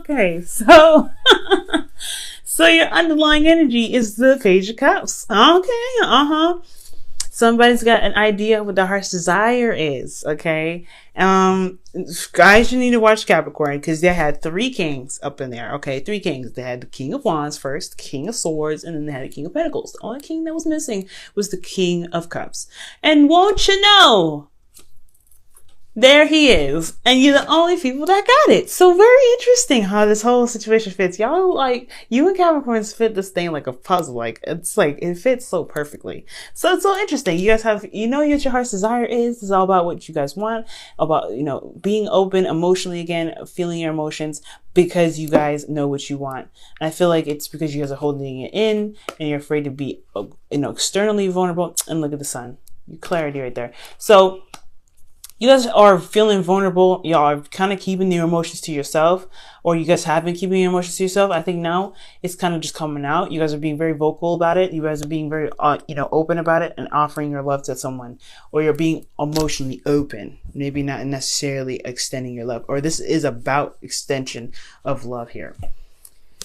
Okay, so so your underlying energy is the Page of Cups. Okay, somebody's got an idea of what their heart's desire is. Okay, guys, you need to watch Capricorn because they had 3 kings up in there. Okay, 3 kings. They had the King of Wands first, King of Swords, and then they had the King of Pentacles. The only king that was missing was the King of Cups. And won't you know, there he is. And you're the only people that got it. So very interesting how this whole situation fits. Y'all, like, you and Capricorns fit this thing like a puzzle. Like, it's like, it fits so perfectly. So it's so interesting. You guys have, you know what your heart's desire is. It's all about what you guys want. About, you know, being open emotionally again, feeling your emotions because you guys know what you want. And I feel like it's because you guys are holding it in and you're afraid to be, you know, externally vulnerable. And look at the sun. Clarity right there. So, you guys are feeling vulnerable. Y'all are kind of keeping your emotions to yourself, or you guys have been keeping your emotions to yourself. I think now it's kind of just coming out. You guys are being very vocal about it. You guys are being very, you know, open about it and offering your love to someone, or you're being emotionally open. Maybe not necessarily extending your love, or this is about extension of love here.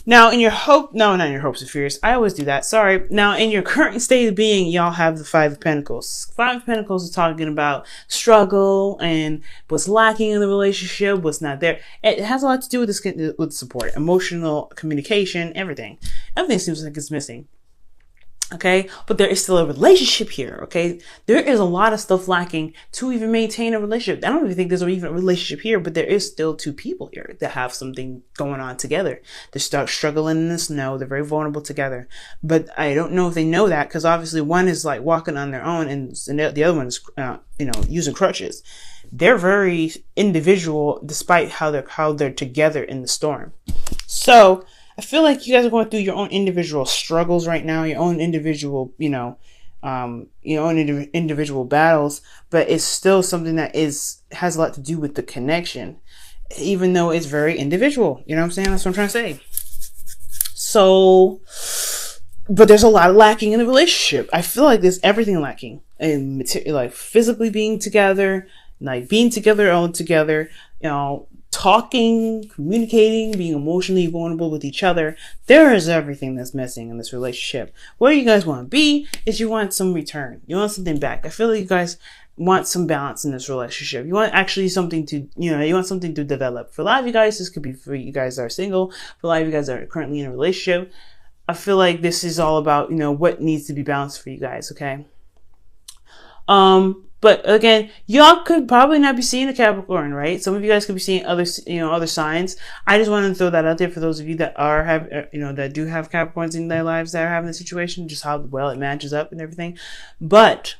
Now, in your hope, no, not in your hopes and fears. I always do that. Sorry. Now, in your current state of being, y'all have the 5 of Pentacles. 5 of Pentacles is talking about struggle and what's lacking in the relationship, what's not there. It has a lot to do with this, with support, emotional communication, everything. Everything seems like it's missing. Okay, but there is still a relationship here. Okay, there is a lot of stuff lacking to even maintain a relationship. I don't even think there's even a relationship here, but there is still 2 people here that have something going on together. They start struggling in the snow. They're very vulnerable together, but I don't know if they know that because obviously one is like walking on their own, and the other one is, you know, using crutches. They're very individual, despite how they're together in the storm. So I feel like you guys are going through your own individual struggles right now, your own individual, you know, your own individual battles, but it's still something that has a lot to do with the connection, even though it's very individual. You know what I'm saying? That's what I'm trying to say. So, but there's a lot lacking in the relationship. I feel like there's everything lacking, and like physically being together, like being together, all together, you know, talking, communicating, being emotionally vulnerable with each other. There is everything that's missing in this relationship. Where you guys want to be is you want some return. You want something back. I feel like you guys want some balance in this relationship. You want actually something to, you know, you want something to develop. For a lot of you guys, this could be for you guys that are single. For a lot of you guys that are currently in a relationship, I feel like this is all about, you know, what needs to be balanced for you guys. Okay. But again, y'all could probably not be seeing a Capricorn, right? Some of you guys could be seeing other, you know, other signs. I just wanted to throw that out there for those of you that that do have Capricorns in their lives that are having the situation, just how well it matches up and everything. But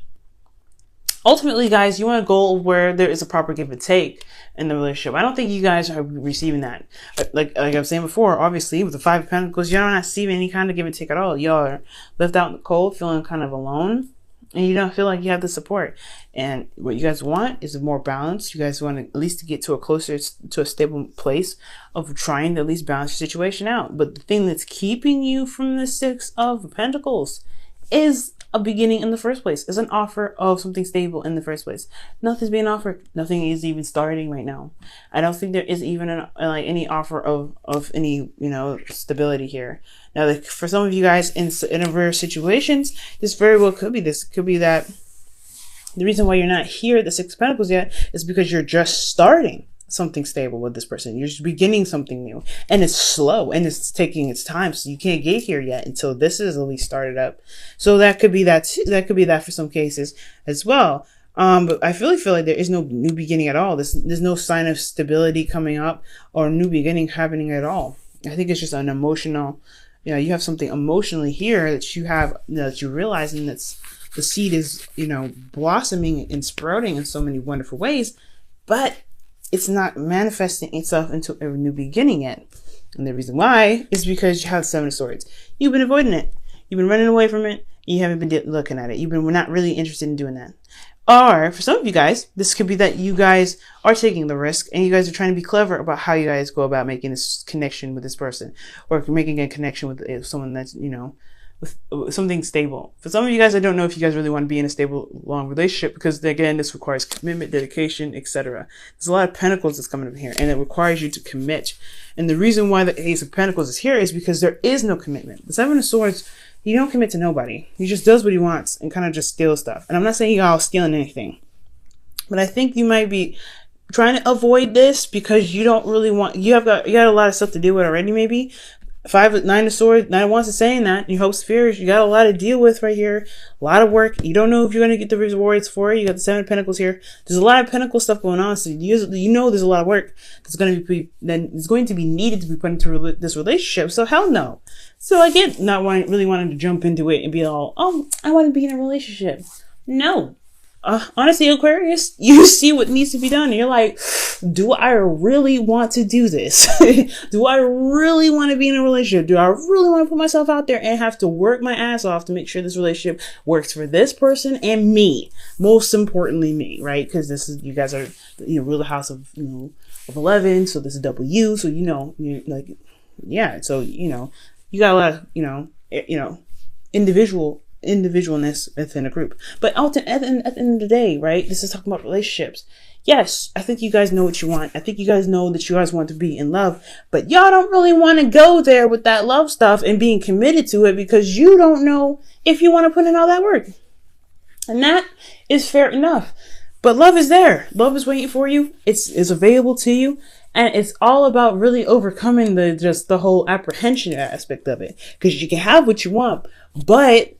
ultimately, guys, you want a goal where there is a proper give and take in the relationship. I don't think you guys are receiving that. Like I was saying before, obviously, with the 5 of Pentacles, y'all are not receiving any kind of give and take at all. Y'all are left out in the cold, feeling kind of alone. And you don't feel like you have the support. And what you guys want is more balance. You guys want to at least to get to a stable place of trying to at least balance your situation out. But the thing that's keeping you from the 6 of Pentacles is a beginning in the first place. Is an offer of something stable in the first place. Nothing's being offered. Nothing is even starting right now. I don't think there is even any offer of any, you know, stability here. Now, like, for some of you guys in rare situations, this very well could be this. Could be that the reason why you're not here at the 6 of Pentacles yet is because you're just starting something stable with this person. You're just beginning something new, and it's slow and it's taking its time. So you can't get here yet until this is at least started up. So that could be that too. That could be that for some cases as well. But I feel like there is no new beginning at all. There's no sign of stability coming up or new beginning happening at all. I think it's just an emotional, you know, you have something emotionally here that you have, that you're realizing that's the seed is, you know, blossoming and sprouting in so many wonderful ways, but it's not manifesting itself into a new beginning yet. And the reason why is because you have 7 of Swords. You've been avoiding it. You've been running away from it. You haven't been looking at it. You've been not really interested in doing that. Or for some of you guys, this could be that you guys are taking the risk and you guys are trying to be clever about how you guys go about making this connection with this person, or making a connection with someone that's, you know, with something stable. For some of you guys, I don't know if you guys really want to be in a stable, long relationship, because again, this requires commitment, dedication, etc. There's a lot of pentacles that's coming up here, and it requires you to commit. And the reason why the Ace of Pentacles is here is because there is no commitment. The Seven of Swords, he don't commit to nobody. He just does what he wants and kind of just steals stuff. And I'm not saying y'all stealing anything, but I think you might be trying to avoid this because you don't really want, you got a lot of stuff to deal with already, maybe. Nine of Swords, Nine of Wands is saying that. Your hopes, fears, you got a lot to deal with right here. A lot of work. You don't know if you're going to get the rewards for it. You got the Seven of Pentacles here. There's a lot of Pentacle stuff going on. So you know there's a lot of work that's going to be needed to be put into this relationship. So hell no. So I get not really wanting to jump into it and be all, oh, I want to be in a relationship. No. Honestly, Aquarius, you see what needs to be done. And you're like, do I really want to do this? Do I really want to be in a relationship? Do I really want to put myself out there and have to work my ass off to make sure this relationship works for this person and me? Most importantly, me, right? Because you guys are, rule the house of, of 11. So this is W. So, you're like, yeah. So, you got a lot of, individualness within a group. But at the end of the day, right, this is talking about relationships. Yes, I think you guys know what you want. I think you guys know that you guys want to be in love, but y'all don't really want to go there with that love stuff and being committed to it because you don't know if you want to put in all that work. And that is fair enough. But love is there. Love is waiting for you. It's available to you. And it's all about really overcoming the whole apprehension aspect of it. Because you can have what you want, but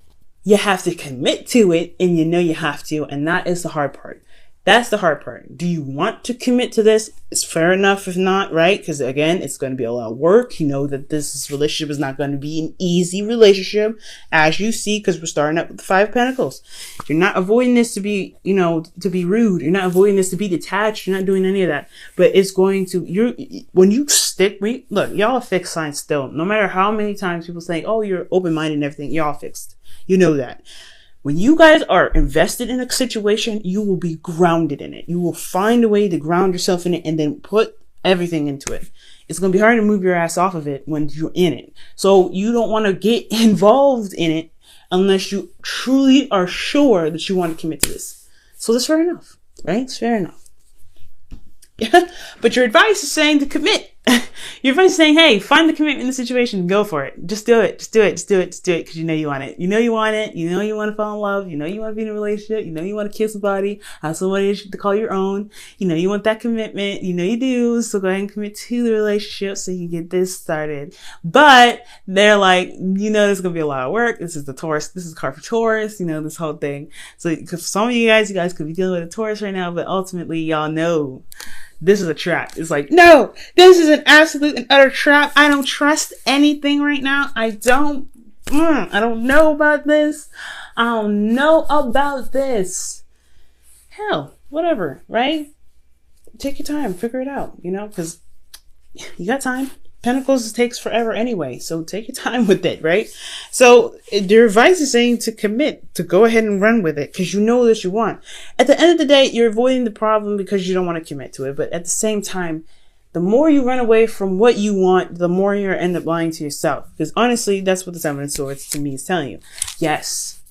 you have to commit to it, and you have to, and that is the hard part. That's the hard part. Do you want to commit to this? It's fair enough if not, right? Because again, it's going to be a lot of work. You know that this relationship is not going to be an easy relationship, as you see, because we're starting up with the Five of Pentacles. You're not avoiding this to be, to be rude. You're not avoiding this to be detached. You're not doing any of that. But it's going to, when you look, y'all are fixed signs still. No matter how many times people say, oh, you're open-minded and everything, y'all fixed. You know that. When you guys are invested in a situation, you will be grounded in it. You will find a way to ground yourself in it and then put everything into it. It's going to be hard to move your ass off of it when you're in it. So you don't want to get involved in it unless you truly are sure that you want to commit to this. So that's fair enough, right? It's fair enough. Yeah. But your advice is saying to commit. Your advice is saying, hey, find the commitment in the situation. Go for it. Just do it. Just do it. Just do it. Just do it. Because you know you want it. You know you want it. You know you want to fall in love. You know you want to be in a relationship. You know you want to kiss somebody. Have somebody to call your own. You know you want that commitment. You know you do. So go ahead and commit to the relationship so you can get this started. But they're like, there's going to be a lot of work. This is the Taurus. This is the card for Taurus. This whole thing. So because some of you guys could be dealing with a Taurus right now, but ultimately y'all know this is a trap. It's like, no, this is an absolute and utter trap. I don't trust anything right now. I don't know about this. I don't know about this. Hell, whatever, right? Take your time, figure it out, because you got time. Pentacles takes forever anyway, so take your time with it, right? So their advice is saying to commit, to go ahead and run with it, because you know that you want. At the end of the day, you're avoiding the problem because you don't want to commit to it. But at the same time, the more you run away from what you want, the more you're end up lying to yourself. Because honestly, that's what the Seven of Swords to me is telling you. Yes,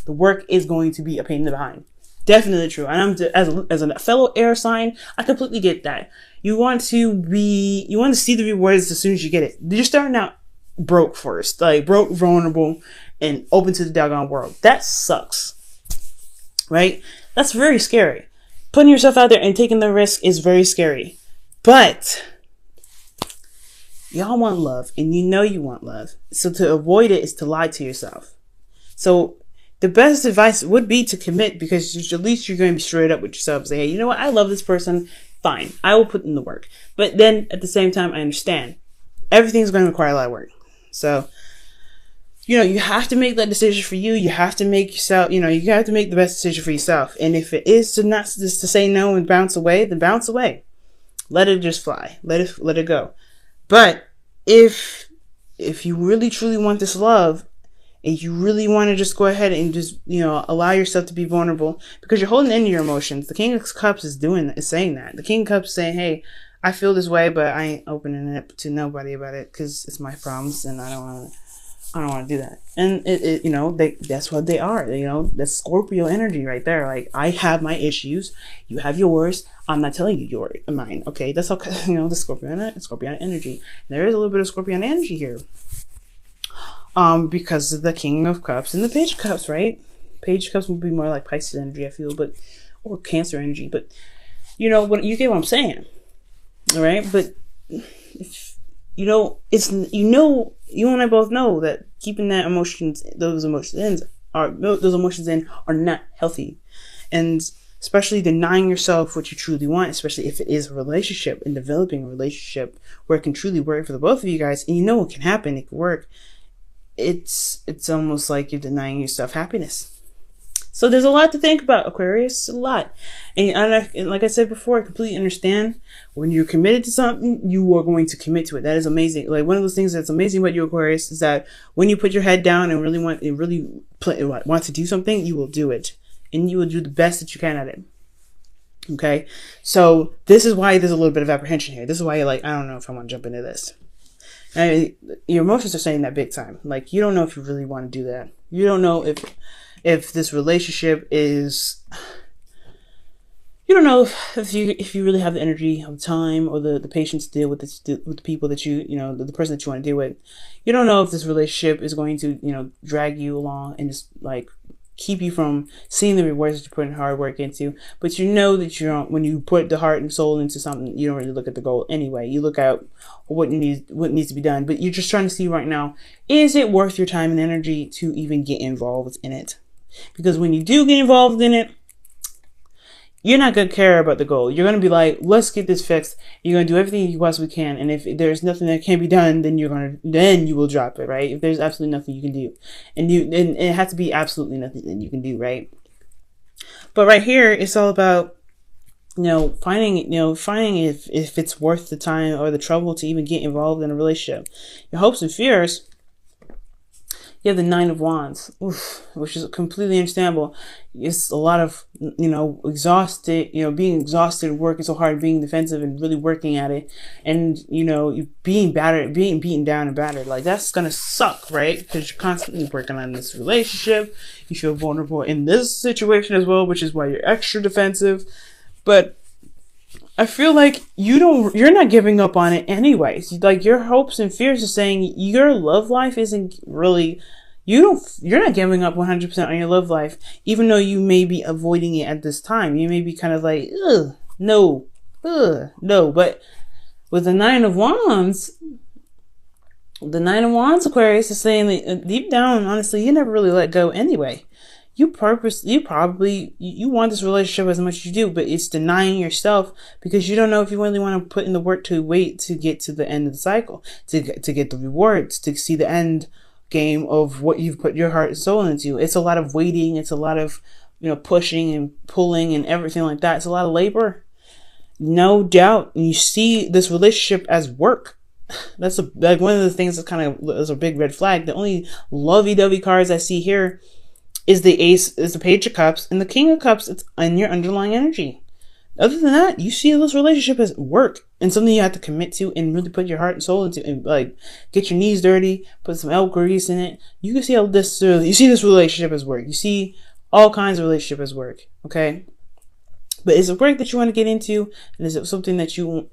the work is going to be a pain in the behind. Definitely true. And as a fellow air sign, I completely get that. You want to see the rewards as soon as you get it. You're starting out broke first, like broke, vulnerable, and open to the doggone world. That sucks, right? That's very scary. Putting yourself out there and taking the risk is very scary. But y'all want love, and you want love. So to avoid it is to lie to yourself. So the best advice would be to commit, because at least you're going to be straight up with yourself. Say, hey, you know what? I love this person. Fine. I will put in the work. But then at the same time, I understand everything's going to require a lot of work. So, you have to make that decision for you. You have to make yourself, you have to make the best decision for yourself. And if it is to say no and bounce away, then bounce away. Let it just fly. Let it go. But if you really truly want this love, and you really want to just go ahead and just, allow yourself to be vulnerable, because you're holding into your emotions. The King of Cups is saying that. The King of Cups is saying, hey, I feel this way, but I ain't opening it to nobody about it because it's my problems and I don't want to I don't want to do that. And you know, that's what they are. You know, that's Scorpio energy right there. Like, I have my issues, you have yours. I'm not telling you your mine. Okay, that's okay. You know, the Scorpion energy. There is a little bit of Scorpion energy here. Because of the King of Cups and the Page of Cups, right? Page of Cups would be more like Pisces energy, I feel, but or Cancer energy. But you know what? You get what I'm saying, all right? But if, you know, it's you and I both know that keeping those emotions in are not healthy, and especially denying yourself what you truly want, especially if it is a relationship and developing a relationship where it can truly work for the both of you guys, and you know it can happen, it can work. It's almost like you're denying yourself happiness. So there's a lot to think about, Aquarius, a lot. And like I said before, I completely understand when you're committed to something, you are going to commit to it. That is amazing. Like, one of those things that's amazing about you, Aquarius, is that when you put your head down and really want to do something, you will do it. And you will do the best that you can at it. Okay? So this is why there's a little bit of apprehension here. This is why you're like, I don't know if I want to jump into this. And your emotions are saying that big time. Like, you don't know if you really want to do that. You don't know if this relationship is, you don't know if you really have the energy or the time or the patience to deal with the people that you know, the person that you want to deal with. You don't know if this relationship is going to, you know, drag you along and just like keep you from seeing the rewards that you're putting hard work into. But you know that when you put the heart and soul into something, you don't really look at the goal anyway. You look at what needs to be done. But you're just trying to see right now, is it worth your time and energy to even get involved in it? Because when you do get involved in it, you're not going to care about the goal. You're going to be like, let's get this fixed. You're going to do everything you possibly can. And if there's nothing that can be done, then you will drop it, right? If there's absolutely nothing you can do, and it has to be absolutely nothing that you can do, right? But right here, it's all about, finding if it's worth the time or the trouble to even get involved in a relationship. Your hopes and fears. You have the Nine of Wands, which is completely understandable. It's a lot of, exhausted, being exhausted, working so hard, being defensive and really working at it. And, you being beaten down and battered. Like, that's going to suck, right? Because you're constantly working on this relationship. You feel vulnerable in this situation as well, which is why you're extra defensive. But I feel like you're not giving up on it anyways. Like, your hopes and fears are saying your love life isn't really, you're not giving up 100% on your love life, even though you may be avoiding it at this time. You may be kind of like, no. But with the Nine of Wands, Aquarius is saying that deep down, honestly, you never really let go anyway. You want this relationship as much as you do, but it's denying yourself because you don't know if you really want to put in the work to wait to get to the end of the cycle, to get the rewards, to see the end game of what you've put your heart and soul into. It's a lot of waiting. It's a lot of, pushing and pulling and everything like that. It's a lot of labor. No doubt. And you see this relationship as work. That's one of the things that's a big red flag. The only lovey-dovey cards I see here is the Page of Cups, and the King of Cups. It's in your underlying energy. Other than that, you see this relationship as work and something you have to commit to and really put your heart and soul into, and like get your knees dirty, put some elk grease in it. You can see how you see this relationship as work. You see all kinds of relationship as work. Okay, but is it work that you want to get into, and is it something that you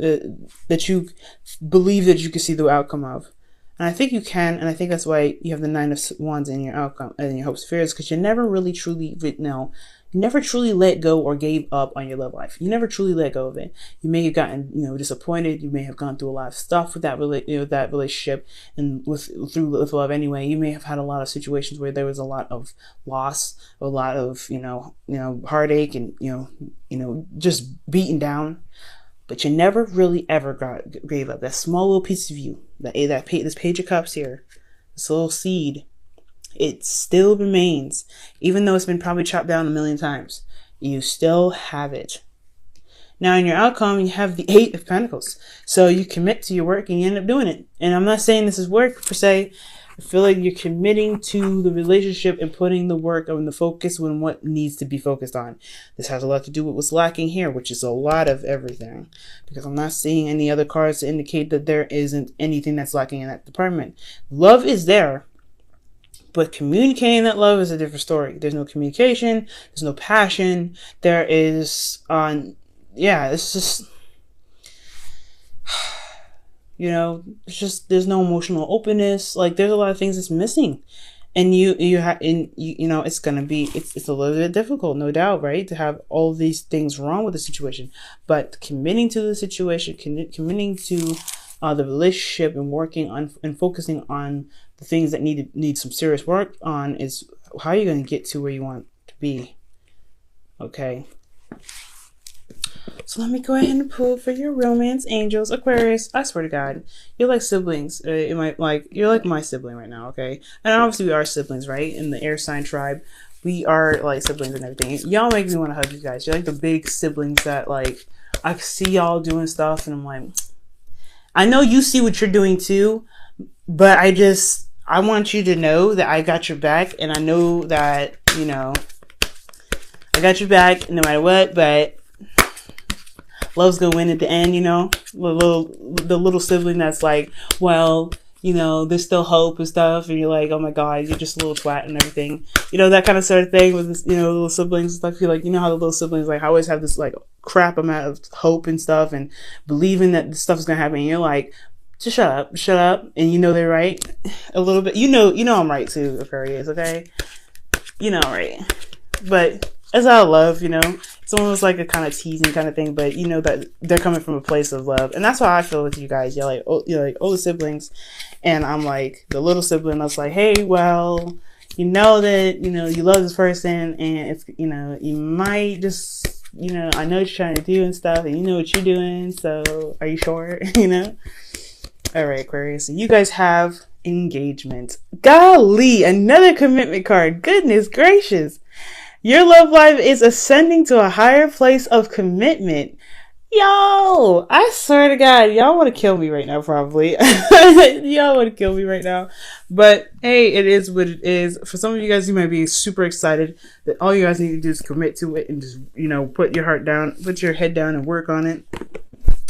believe that you can see the outcome of? And I think you can, and I think that's why you have the Nine of Wands in your outcome and your hopes and fears, because you never truly let go or gave up on your love life. You never truly let go of it. You may have gotten, disappointed. You may have gone through a lot of stuff with that that relationship, and with love anyway. You may have had a lot of situations where there was a lot of loss, a lot of heartache, and just beaten down. But you never really ever gave up. That small little piece of you, this Page of Cups here, this little seed, it still remains. Even though it's been probably chopped down a million times, you still have it. Now, in your outcome, you have the Eight of Pentacles. So you commit to your work and you end up doing it. And I'm not saying this is work per se. I feel like you're committing to the relationship and putting the work on the focus on what needs to be focused on. This has a lot to do with what's lacking here, which is a lot of everything. Because I'm not seeing any other cards to indicate that there isn't anything that's lacking in that department. Love is there. But communicating that love is a different story. There's no communication. There's no passion. There is, it's just, you know, it's just, there's no emotional openness. Like, there's a lot of things that's missing. And you know, it's going to be, it's a little bit difficult, no doubt, right? To have all these things wrong with the situation, but committing to the situation, committing to the relationship and working on and focusing on the things that need some serious work on is how you're going to get to where you want to be. Okay. So let me go ahead and pull for your romance angels, Aquarius. I swear to God, you're like siblings. You're like my sibling right now, okay? And obviously we are siblings, right? In the air sign tribe, we are like siblings and everything. Y'all make me want to hug you guys. You're like the big siblings that like I see y'all doing stuff, and I'm like, I know you see what you're doing too, but I want you to know that I got your back, and I know that, you know, I got your back no matter what, but love's gonna win at the end, you know? The little sibling that's like, well, you know, there's still hope and stuff, and you're like, oh my God, you're just a little twat and everything. You know, that kind of sort of thing with, you know, little siblings and stuff. I feel like, you know how the little siblings, like, always have this, like, crap amount of hope and stuff and believing that this stuff is gonna happen, and you're like, just shut up, and you know they're right a little bit. You know I'm right too, Aquarius, okay? You know I'm right. But it's out of love, you know? It's almost like a kind of teasing kind of thing, but you know that they're coming from a place of love. And that's how I feel with you guys. You're like older siblings, and I'm like the little sibling that's like, hey, well, you know that, you know, you love this person, and it's, you know, you might just, you know, I know what you're trying to do and stuff, and you know what you're doing, so are you sure? You know? All right, Aquarius, so you guys have engagement. Golly, another commitment card. Goodness gracious. Your love life is ascending to a higher place of commitment. Yo, I swear to God, y'all want to kill me right now, probably. Y'all want to kill me right now. But hey, it is what it is. For some of you guys, you might be super excited that all you guys need to do is commit to it and just, you know, put your heart down, put your head down and work on it.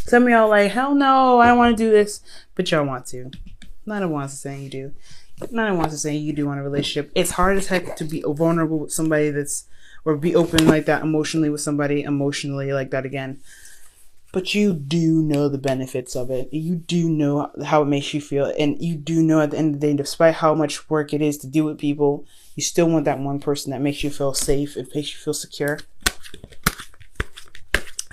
Some of y'all like, hell no, I don't want to do this. But y'all want to. None of wants to say you do. None wants to say you do want a relationship. It's hard as heck to be vulnerable with somebody or be open like that emotionally with somebody emotionally like that again. But you do know the benefits of it. You do know how it makes you feel. And you do know at the end of the day, despite how much work it is to deal with people, you still want that one person that makes you feel safe and makes you feel secure.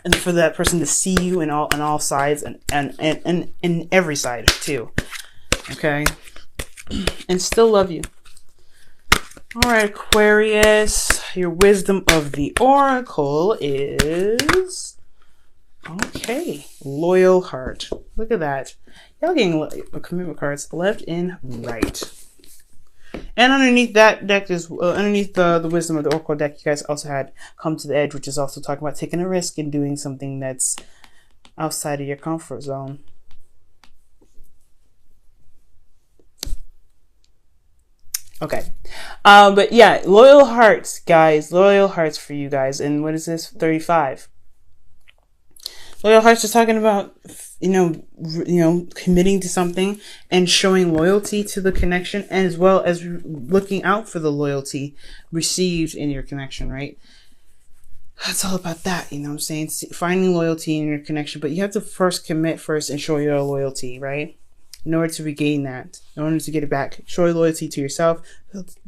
And for that person to see you in all sides and in every side too. Okay? And still love you. All right, Aquarius, your wisdom of the oracle is, okay, loyal heart. Look at that. Y'all getting commitment cards left and right. And underneath that deck is underneath the wisdom of the oracle deck, you guys also had come to the edge, which is also talking about taking a risk and doing something that's outside of your comfort zone. Okay. But yeah, loyal hearts, guys. Loyal hearts for you guys. And what is this? 35. Loyal hearts is talking about, you know, committing to something and showing loyalty to the connection, and as well as looking out for the loyalty received in your connection, right? That's all about that, you know what I'm saying? Finding loyalty in your connection, but you have to first commit first and show your loyalty, right? In order to regain that, in order to get it back, show loyalty to yourself,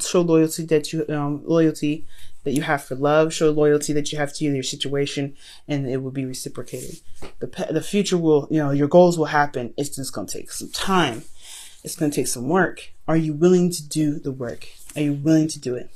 show loyalty that you have for love, show loyalty that you have to your situation, and it will be reciprocated. The future will, you know, your goals will happen. It's just going to take some time. It's going to take some work. Are you willing to do the work? Are you willing to do it?